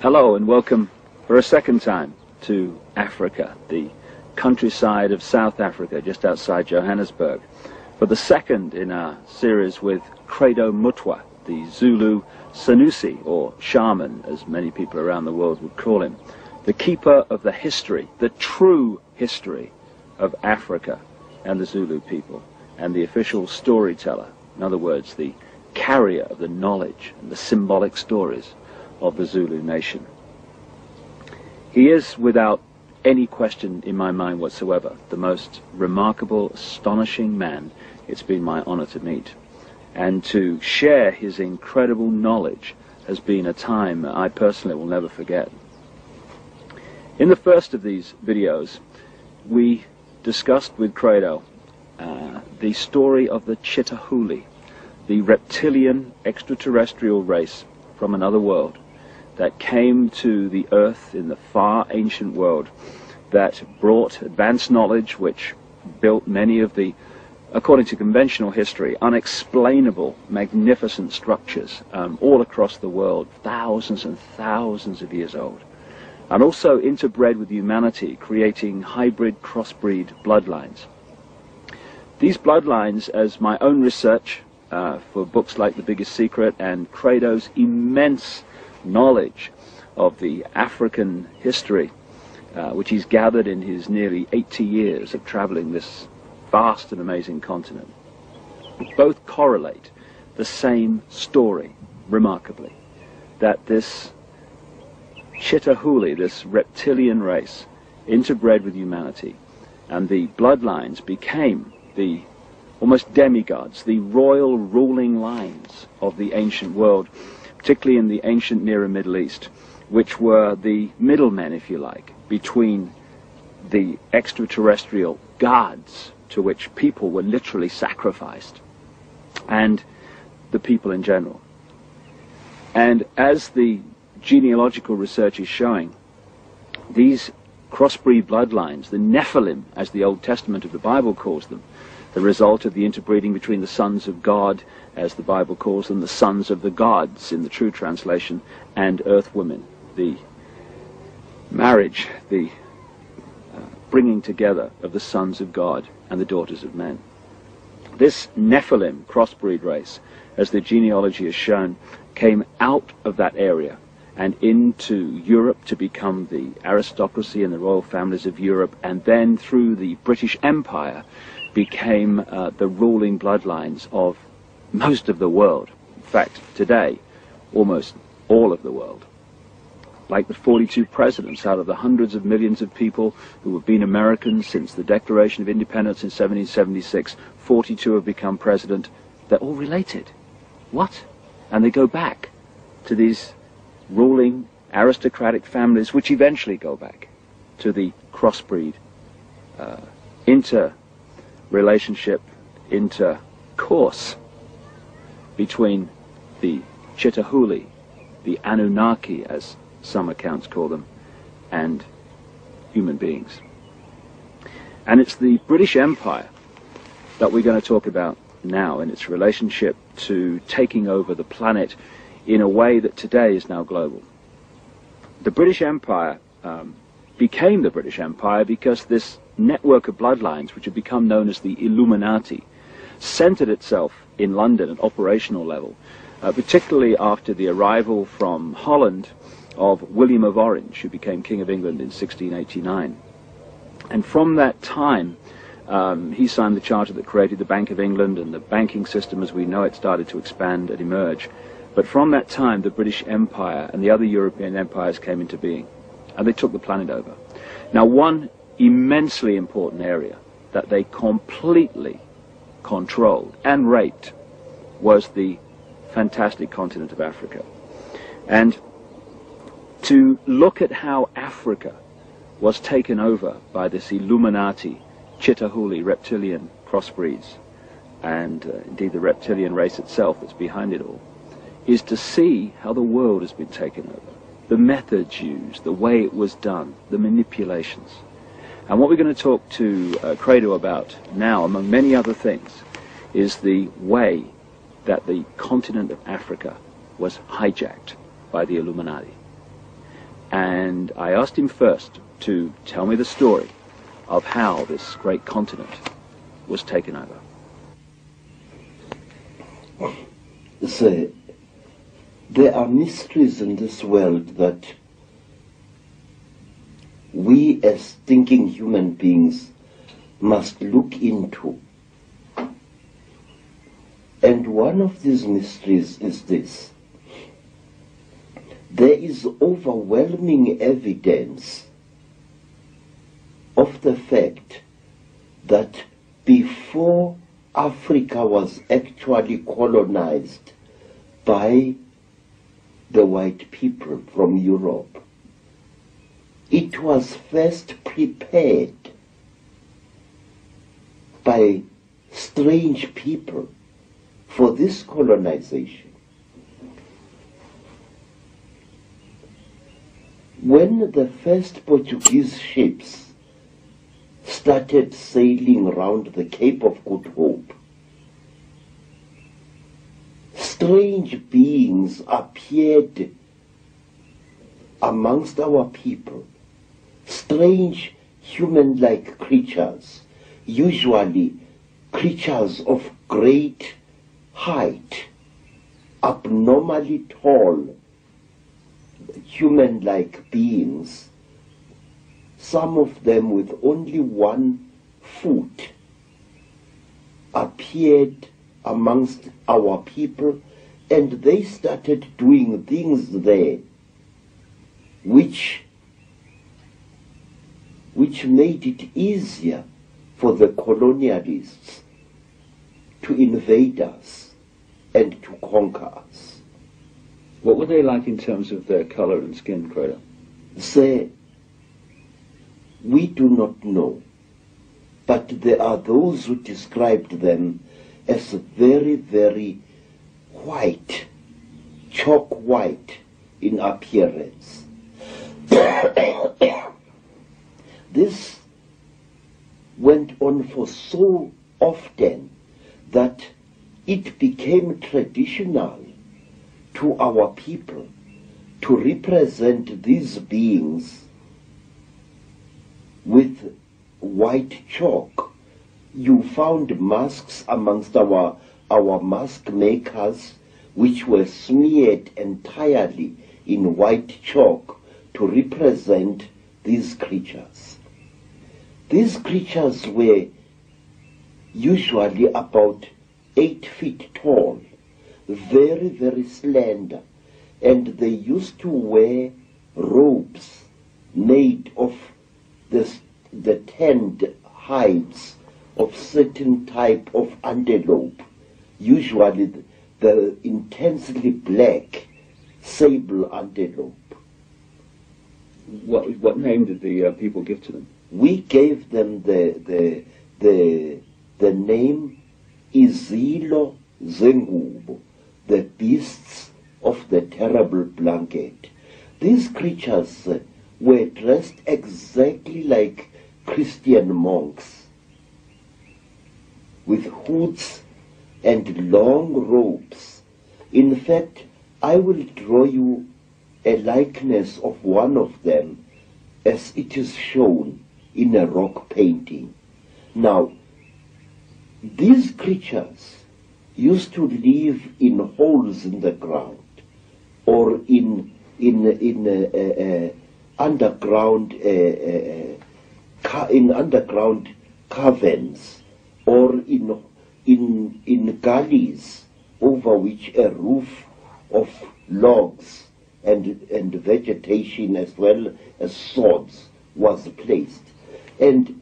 Hello and welcome for a second time to Africa, the countryside of South Africa, just outside Johannesburg, for the second in our series with CREDO MUTWA, the Zulu Sanusi, or shaman, as many people around the world would call him, the keeper of the history, the true history of Africa and the Zulu people, and the official storyteller, in other words, the carrier of the knowledge and the symbolic stories of the Zulu nation. He is, without any question in my mind whatsoever, the most remarkable, astonishing man it's been my honor to meet. And to share his incredible knowledge has been a time I personally will never forget. In the first of these videos, we discussed with CREDO the story of the Chitahuli, the reptilian extraterrestrial race from another world that came to the earth in the far ancient world, that brought advanced knowledge which built many of the, according to conventional history, unexplainable, magnificent structures all across the world, thousands and thousands of years old, and also interbred with humanity, creating hybrid crossbreed bloodlines. These bloodlines, as my own research for books like The Biggest Secret and CREDO's immense knowledge of the African history, which he's gathered in his nearly 80 years of traveling this vast and amazing continent, both correlate the same story, remarkably, that this Chitahuli, this reptilian race, interbred with humanity, and the bloodlines became the almost demigods, the royal ruling lines of the ancient world, particularly in the ancient Near and Middle East, which were the middlemen, if you like, between the extraterrestrial gods to which people were literally sacrificed and the people in general. And as the genealogical research is showing, these crossbreed bloodlines, the Nephilim, as the Old Testament of the Bible calls them, the result of the interbreeding between the sons of God, as the Bible calls them, the sons of the gods in the true translation, and earth women, the marriage, the bringing together of the sons of God and the daughters of men. This Nephilim crossbreed race, as the genealogy has shown, came out of that area and into Europe to become the aristocracy and the royal families of Europe, and then through the British Empire became the ruling bloodlines of most of the world. In fact, today, almost all of the world. Like the 42 presidents out of the hundreds of millions of people who have been Americans since the Declaration of Independence in 1776, 42 have become president. They're all related. What? And they go back to these ruling aristocratic families, which eventually go back to the crossbreed, interrelationship, intercourse between the Chitahuli, the Anunnaki, as some accounts call them, and human beings. And it's the British Empire that we're going to talk about now, in its relationship to taking over the planet in a way that today is now global. The British Empire became the British Empire because this network of bloodlines, which had become known as the Illuminati, centered itself in London at operational level, particularly after the arrival from Holland of William of Orange, who became King of England in 1689. And from that time, he signed the charter that created the Bank of England, and the banking system as we know it started to expand and emerge. But from that time, the British Empire and the other European empires came into being, and they took the planet over. Now, one immensely important area that they completely controlled and raped was the fantastic continent of Africa. And to look at how Africa was taken over by this Illuminati, Chitahuli, reptilian crossbreeds, and indeed the reptilian race itself that's behind it all, is to see how the world has been taken over, the methods used, the way it was done, the manipulations. And what we're going to talk to CREDO about now, among many other things, is the way that the continent of Africa was hijacked by the Illuminati. And I asked him first to tell me the story of how this great continent was taken over. So, there are mysteries in this world that we as thinking human beings must look into. And one of these mysteries is this. There is overwhelming evidence of the fact that before Africa was actually colonized by the white people from Europe, it was first prepared by strange people for this colonization. When the first Portuguese ships started sailing around the Cape of Good Hope, strange beings appeared amongst our people, strange human-like creatures, usually creatures of great height, abnormally tall, human-like beings, some of them with only 1 foot, appeared amongst our people, and they started doing things there which made it easier for the colonialists to invade us and to conquer us. What were they like in terms of their color and skin, Credo? Say, we do not know, but there are those who described them as very, very white, chalk white in appearance. This went on for so often that it became traditional to our people to represent these beings with white chalk. You found masks amongst our mask makers which were smeared entirely in white chalk to represent these creatures. These creatures were usually about 8 feet tall, very, very slender, and they used to wear robes made of the tanned hides of certain type of antelope, usually the intensely black sable antelope. What name did the people give to them? We gave them the name Izilo Zengubo, the beasts of the terrible blanket. These creatures were dressed exactly like Christian monks, with hoods and long robes. In fact, I will draw you a likeness of one of them as it is shown in a rock painting. Now, these creatures used to live in holes in the ground, or in underground caverns, or in gullies over which a roof of logs and vegetation as well as sods was placed. And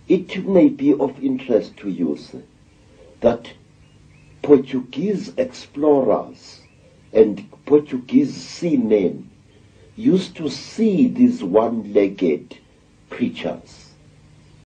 it may be of interest to you, sir, that Portuguese explorers and Portuguese seamen used to see these one-legged creatures